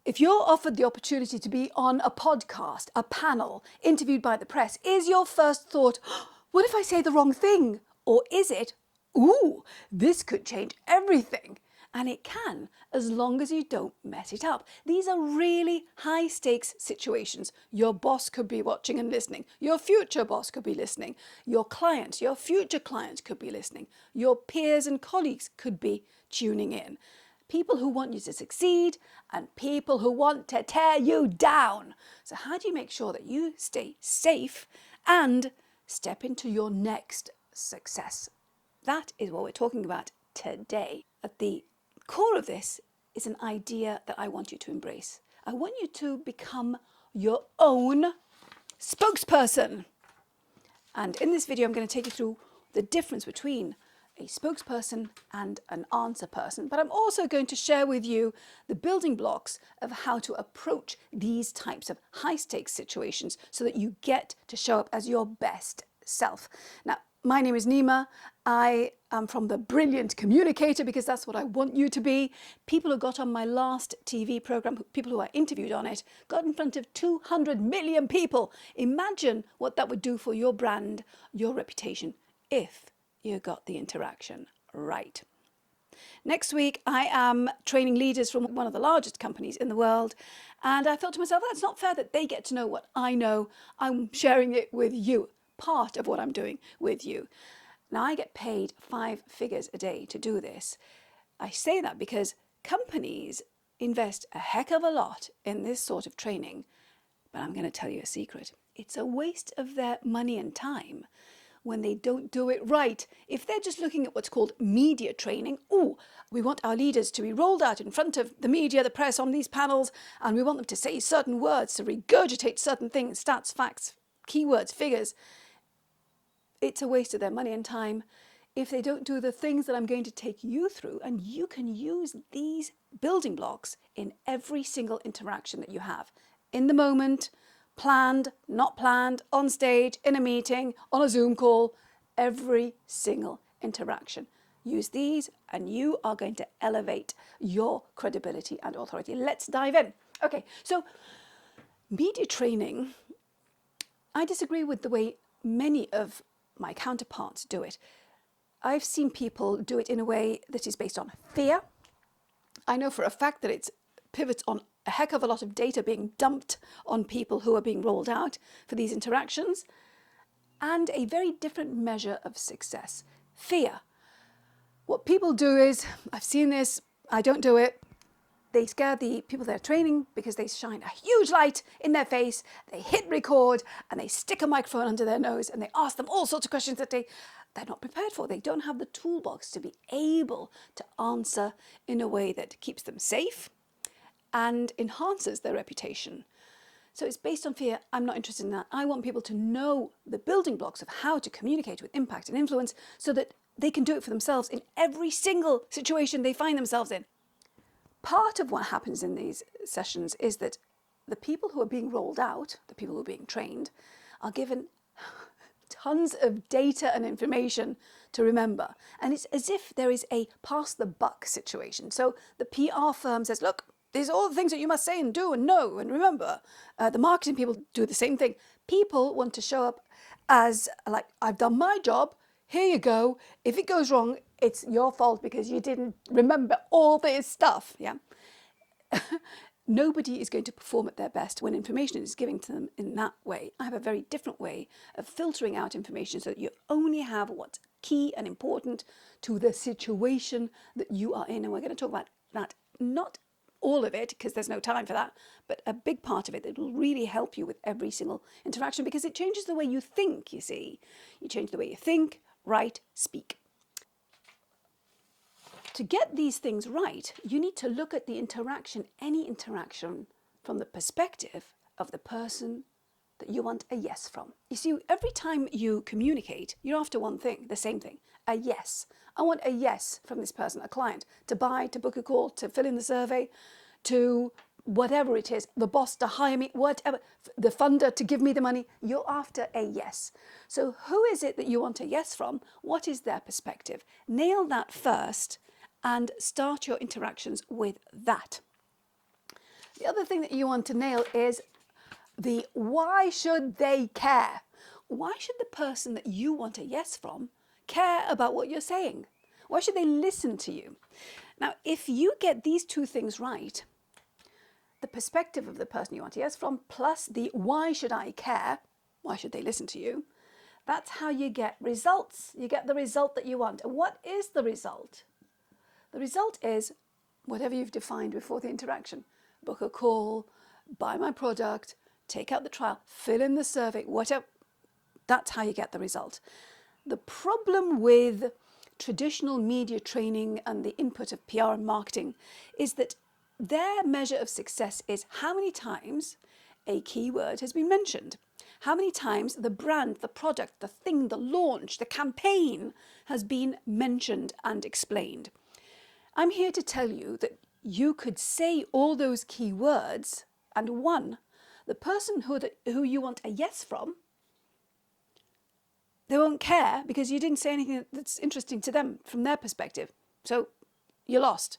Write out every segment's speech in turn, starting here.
If you're offered the opportunity to be on a podcast, a panel, interviewed by the press, is your first thought, what if I say the wrong thing? Or is it, ooh, this could change everything? And it can, as long as you don't mess it up. These are really high stakes situations. Your boss could be watching and listening. Your future boss could be listening. Your client, your future client could be listening. Your peers and colleagues could be tuning in. People who want you to succeed and people who want to tear you down. So how do you make sure that you stay safe and step into your next success? That is what we're talking about today. At the core of this is an idea that I want you to embrace. I want you to become your own spokesperson. And in this video, I'm going to take you through the difference between a spokesperson and an answer person. But I'm also going to share with you the building blocks of how to approach these types of high stakes situations so that you get to show up as your best self. Now, my name is Nima. I am from the Brilliant Communicator because that's what I want you to be. People who got on my last TV program, people who I interviewed on it, got in front of 200 million people. Imagine what that would do for your brand, your reputation, if you got the interaction right. Next week, I am training leaders from one of the largest companies in the world. And I thought to myself, that's not fair that they get to know what I know. I'm sharing it with you, part of what I'm doing with you. Now, I get paid 5 figures a day to do this. I say that because companies invest a heck of a lot in this sort of training. But I'm going to tell you a secret. It's a waste of their money and time when they don't do it right. If they're just looking at what's called media training, we want our leaders to be rolled out in front of the media, the press, on these panels, and we want them to say certain words, to regurgitate certain things, stats, facts, keywords, figures. It's a waste of their money and time if they don't do the things that I'm going to take you through. And you can use these building blocks in every single interaction that you have. In the moment, planned, not planned, on stage, in a meeting, on a Zoom call, every single interaction. Use these and you are going to elevate your credibility and authority. Let's dive in. Okay, so media training, I disagree with the way many of my counterparts do it. I've seen people do it in a way that is based on fear. I know for a fact that it pivots on a heck of a lot of data being dumped on people who are being rolled out for these interactions, and a very different measure of success, fear. What people do is, I've seen this, I don't do it. They scare the people they're training because they shine a huge light in their face, they hit record and they stick a microphone under their nose and they ask them all sorts of questions that they're not prepared for. They don't have the toolbox to be able to answer in a way that keeps them safe and enhances their reputation. So it's based on fear. I'm not interested in that. I want people to know the building blocks of how to communicate with impact and influence so that they can do it for themselves in every single situation they find themselves in. Part of what happens in these sessions is that the people who are being rolled out, the people who are being trained, are given tons of data and information to remember. And it's as if there is a pass the buck situation. So the PR firm says, look, these are all the things that you must say and do and know and remember. The marketing people do the same thing. People want to show up as like, I've done my job, here you go. If it goes wrong, it's your fault because you didn't remember all this stuff. Yeah. Nobody is going to perform at their best when information is given to them in that way. I have a very different way of filtering out information so that you only have what's key and important to the situation that you are in. And we're going to talk about that, not all of it, because there's no time for that, but a big part of it that will really help you with every single interaction because it changes the way you think, you see. You change the way you think, write, speak. To get these things right, you need to look at the interaction, any interaction, from the perspective of the person that you want a yes from. You see, every time you communicate, you're after one thing, the same thing, a yes. I want a yes from this person, a client, to buy, to book a call, to fill in the survey, to whatever it is, the boss to hire me, whatever, the funder to give me the money. You're after a yes. So who is it that you want a yes from? What is their perspective? Nail that first and start your interactions with that. The other thing that you want to nail is the why should they care? Why should the person that you want a yes from care about what you're saying? Why should they listen to you? Now, if you get these two things right, the perspective of the person you want a yes from, plus the why should I care, why should they listen to you, that's how you get results. You get the result that you want. And what is the result? The result is whatever you've defined before the interaction. Book a call, buy my product, take out the trial, fill in the survey, whatever. That's how you get the result. The problem with traditional media training and the input of PR and marketing is that their measure of success is how many times a keyword has been mentioned, how many times the brand, the product, the thing, the launch, the campaign has been mentioned and explained. I'm here to tell you that you could say all those keywords and one, the person who you want a yes from, they won't care because you didn't say anything that's interesting to them from their perspective. So you're lost.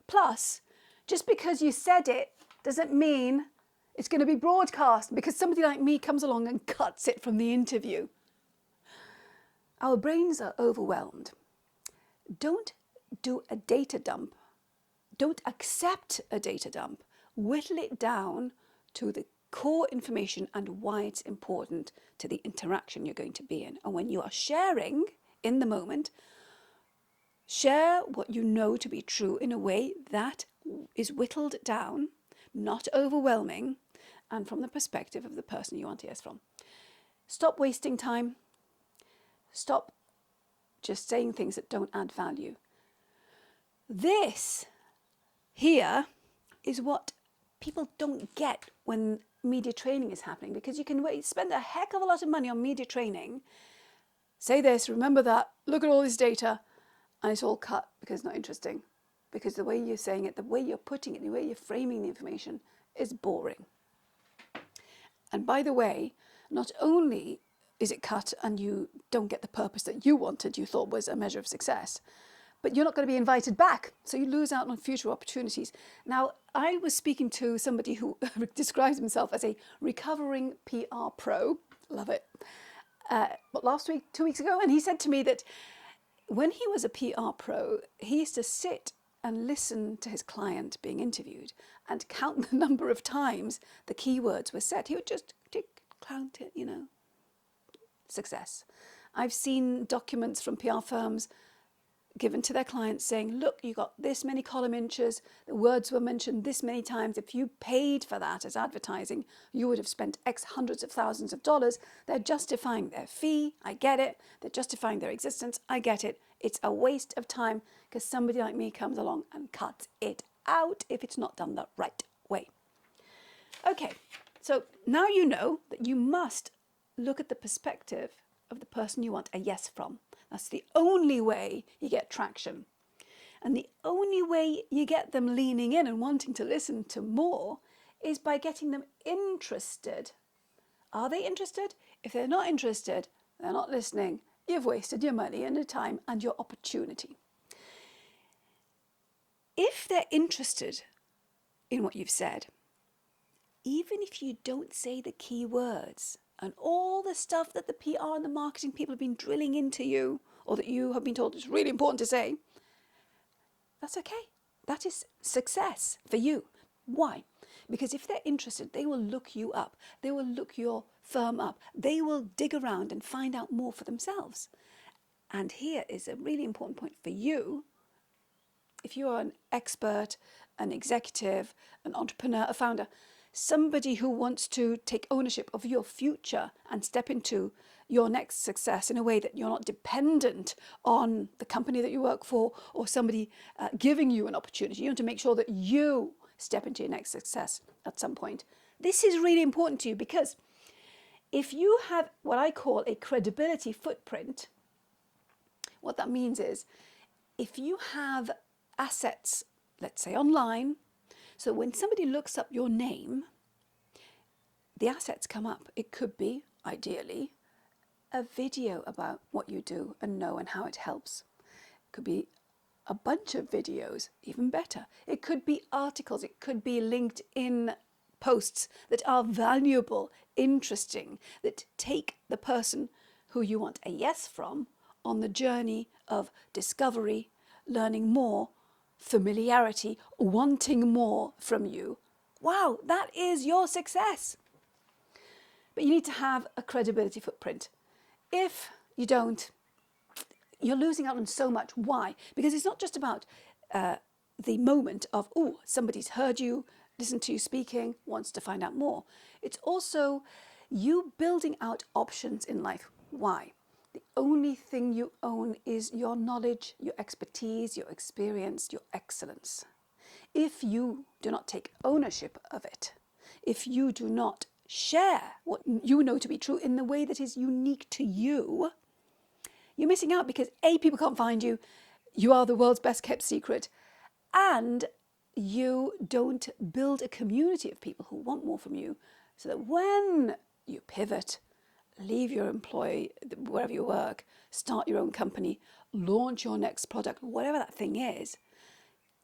Plus, just because you said it doesn't mean it's going to be broadcast because somebody like me comes along and cuts it from the interview. Our brains are overwhelmed. Don't do a data dump. Don't accept a data dump. Whittle it down to the core information and why it's important to the interaction you're going to be in. And when you are sharing in the moment, share what you know to be true in a way that is whittled down, not overwhelming, and from the perspective of the person you want to hear from. Stop wasting time. Stop just saying things that don't add value. This here is what people don't get when media training is happening, because you can spend a heck of a lot of money on media training, say this, remember that, look at all this data, and it's all cut because it's not interesting. Because the way you're saying it, the way you're putting it, the way you're framing the information is boring. And by the way, not only is it cut and you don't get the purpose that you wanted, you thought was a measure of success, but you're not going to be invited back. So you lose out on future opportunities. Now, I was speaking to somebody who describes himself as a recovering PR pro. Love it. Last week, 2 weeks ago, and he said to me that when he was a PR pro, he used to sit and listen to his client being interviewed and count the number of times the keywords were said. He would just count it, success. I've seen documents from PR firms given to their clients saying, look, you got this many column inches, the words were mentioned this many times. If you paid for that as advertising, you would have spent X hundreds of thousands of dollars. They're justifying their fee. I get it. They're justifying their existence. I get it. It's a waste of time because somebody like me comes along and cuts it out if it's not done the right way. Okay, so now you know that you must look at the perspective of the person you want a yes from. That's the only way you get traction. And the only way you get them leaning in and wanting to listen to more is by getting them interested. Are they interested? If they're not interested, they're not listening. You've wasted your money and your time and your opportunity. If they're interested in what you've said, even if you don't say the key words and all the stuff that the PR and the marketing people have been drilling into you, or that you have been told is really important to say, that's okay. That is success for you. Why? Because if they're interested, they will look you up. They will look your firm up. They will dig around and find out more for themselves. And here is a really important point for you. If you are an expert, an executive, an entrepreneur, a founder, somebody who wants to take ownership of your future and step into your next success in a way that you're not dependent on the company that you work for or somebody giving you an opportunity. You want to make sure that you step into your next success at some point. This is really important to you because if you have what I call a credibility footprint, what that means is if you have assets, let's say online, so when somebody looks up your name, the assets come up. It could be, ideally, a video about what you do and know and how it helps. It could be a bunch of videos, even better. It could be articles, it could be LinkedIn posts that are valuable, interesting, that take the person who you want a yes from on the journey of discovery, learning more, familiarity, wanting more from you. Wow, that is your success. But you need to have a credibility footprint. If you don't, you're losing out on so much. Why? Because it's not just about the moment of, oh, somebody's heard you, listened to you speaking, wants to find out more. It's also you building out options in life. Why? The only thing you own is your knowledge, your expertise, your experience, your excellence. If you do not take ownership of it, if you do not share what you know to be true in the way that is unique to you, you're missing out because A, people can't find you, you are the world's best kept secret, and you don't build a community of people who want more from you, so that when you pivot, leave your employ wherever you work, start your own company, launch your next product, whatever that thing is,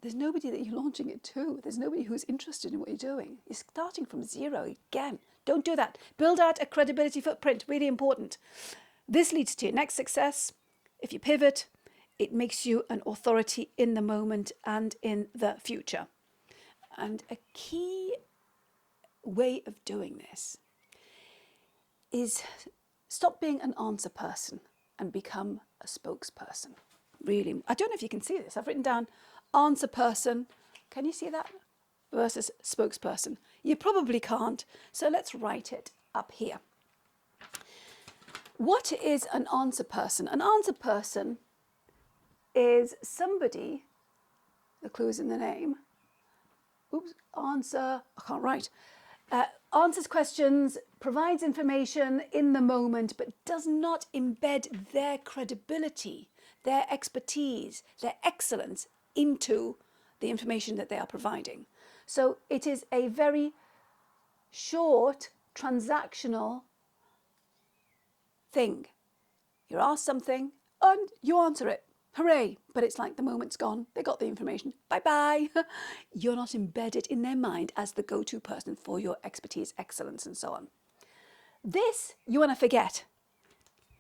there's nobody that you're launching it to. There's nobody who's interested in what you're doing. You're starting from zero again. Don't do that. Build out a credibility footprint. Really important. This leads to your next success. If you pivot, it makes you an authority in the moment and in the future. And a key way of doing this is stop being an answer person and become a spokesperson. Really, I don't know if you can see this. I've written down answer person. Can you see that? Versus spokesperson. You probably can't. So let's write it up here. What is an answer person? An answer person is somebody, the clue is in the name. Oops, answer, I can't write. Answers questions, provides information in the moment, but does not embed their credibility, their expertise, their excellence into the information that they are providing. So it is a very short, transactional thing. You're asked something and you answer it. Hooray! But it's like the moment's gone. They got the information. Bye-bye. You're not embedded in their mind as the go-to person for your expertise, excellence, and so on. This you want to forget.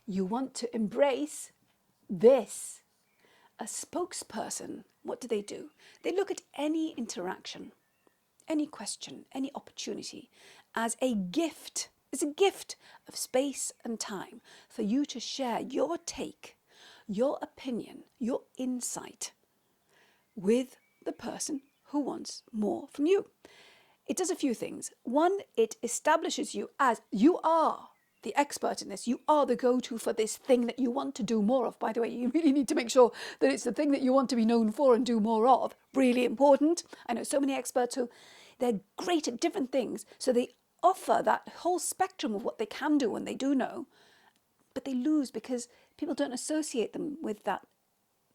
You want to embrace this. A spokesperson, what do? They look at any interaction, any question, any opportunity as a gift. It's a gift of space and time for you to share your take, your opinion, your insight with the person who wants more from you. It does a few things. One, it establishes you as you are the expert in this. You are the go-to for this thing that you want to do more of. By the way, you really need to make sure that it's the thing that you want to be known for and do more of. Really important. I know so many experts who they're great at different things, so they offer that whole spectrum of what they can do when they do know, but they lose because people don't associate them with that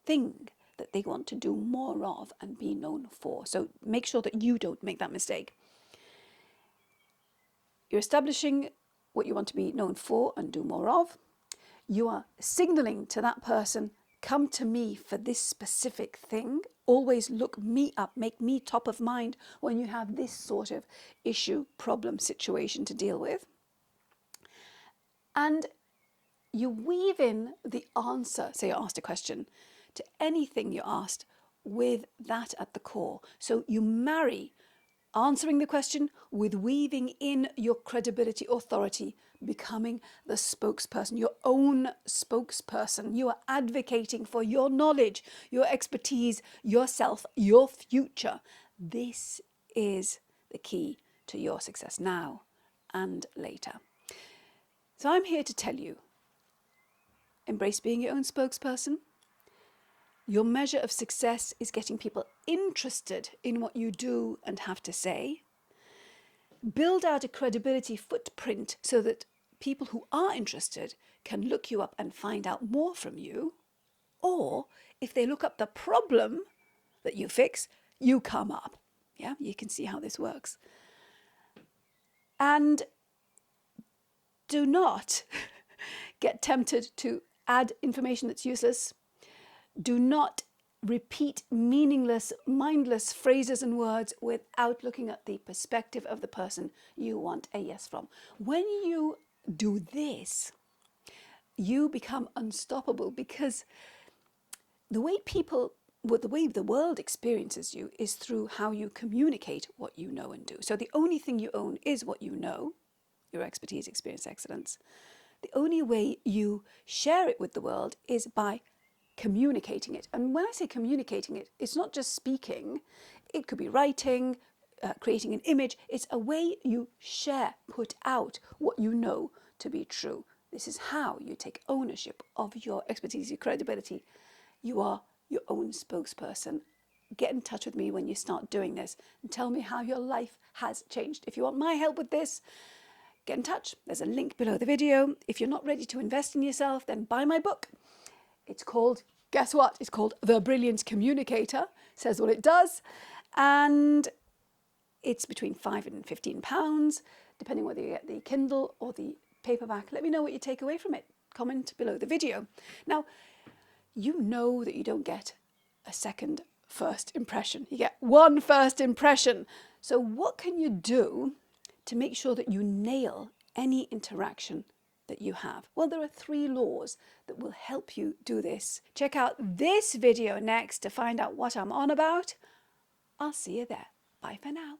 thing that they want to do more of and be known for. So make sure that you don't make that mistake. You're establishing what you want to be known for and do more of. You are signaling to that person, come to me for this specific thing. Always look me up, make me top of mind when you have this sort of issue, problem, situation to deal with. And you weave in the answer, say you're asked a question, to anything you're asked with that at the core. So you marry answering the question with weaving in your credibility, authority, becoming the spokesperson, your own spokesperson. You are advocating for your knowledge, your expertise, yourself, your future. This is the key to your success now and later. So I'm here to tell you, embrace being your own spokesperson. Your measure of success is getting people interested in what you do and have to say. Build out a credibility footprint so that people who are interested can look you up and find out more from you. Or if they look up the problem that you fix, you come up. Yeah, you can see how this works. And do not get tempted to add information that's useless. Do not repeat meaningless, mindless phrases and words without looking at the perspective of the person you want a yes from. When you do this, you become unstoppable, because the way the world experiences you is through how you communicate what you know and do. So the only thing you own is what you know, your expertise, experience, excellence. The only way you share it with the world is by communicating it. And when I say communicating it, it's not just speaking. It could be writing, creating an image. It's a way you share, put out what you know to be true. This is how you take ownership of your expertise, your credibility. You are your own spokesperson. Get in touch with me when you start doing this and tell me how your life has changed. If you want my help with this, get in touch. There's a link below the video. If you're not ready to invest in yourself, then buy my book. It's called, guess what? It's called The Brilliant Communicator. Says what it does. And it's between £5 and £15, depending whether you get the Kindle or the paperback. Let me know what you take away from it. Comment below the video. Now, you know that you don't get a second first impression. You get one first impression. So what can you do to make sure that you nail any interaction that you have? Well, there are 3 laws that will help you do this. Check out this video next to find out what I'm on about. I'll see you there. Bye for now.